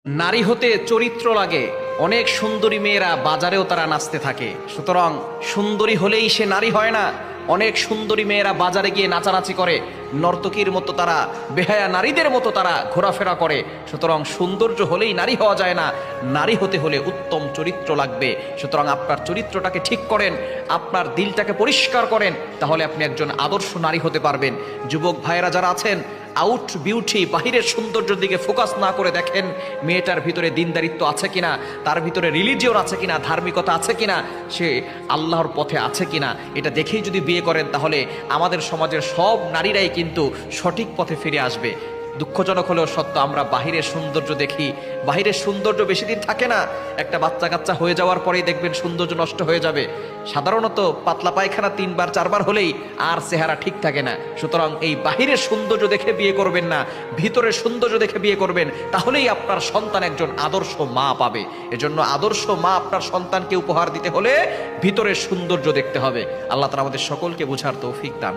নারী হতে চরিত্র লাগে। অনেক সুন্দরী মেয়েরা বাজারেও তারা নাচতে থাকে, সুতরাং সুন্দরী হলেই সে নারী হয় না। অনেক সুন্দরী মেয়েরা বাজারে গিয়ে নাচানাচি করে, নর্তকীর মতো তারা, বেহায়া নারীদের মতো তারা ঘোরাফেরা করে। সুতরাং সৌন্দর্য হলেই নারী হওয়া যায় না, নারী হতে হলে উত্তম চরিত্র লাগবে। সুতরাং আপনার চরিত্রটাকে ঠিক করেন, আপনার দিলটাকে পরিষ্কার করেন, তাহলে আপনি একজন আদর্শ নারী হতে পারবেন। যুবক ভাইয়েরা যারা আছেন, আউট বিউটি, বাহিরের সৌন্দর্যের দিকে ফোকাস না করে দেখেন মেয়েটার ভিতরে দিনদারিত্ব আছে কিনা, তার ভিতরে রিলিজিয়ন আছে কিনা, ধার্মিকতা আছে কিনা, সে আল্লাহর পথে আছে কিনা। এটা দেখেই যদি বিয়ে করেন তাহলে আমাদের সমাজের সব নারীরাই কিন্তু সঠিক পথে ফিরে আসবে। দুঃখজনক হলেও সত্য, আমরা বাহিরের সৌন্দর্য দেখি, বাহিরের সৌন্দর্য বেশি দিন থাকে না। একটা বাচ্চা কাচ্চা হয়ে যাওয়ার পরেই দেখবেন সৌন্দর্য নষ্ট হয়ে যাবে। সাধারণত পাতলা পায়খানা 3বার 4বার হলেই আর চেহারা ঠিক থাকে না। সুতরাং এই বাহিরের সৌন্দর্য দেখে বিয়ে করবেন না, ভিতরের সৌন্দর্য দেখে বিয়ে করবেন, তাহলেই আপনার সন্তান একজন আদর্শ মা পাবে। এজন্য আদর্শ মা আপনার সন্তানকে উপহার দিতে হলে ভিতরের সৌন্দর্য দেখতে হবে। আল্লাহ তাআলা আমাদের সকলকে বুঝার তৌফিক দান।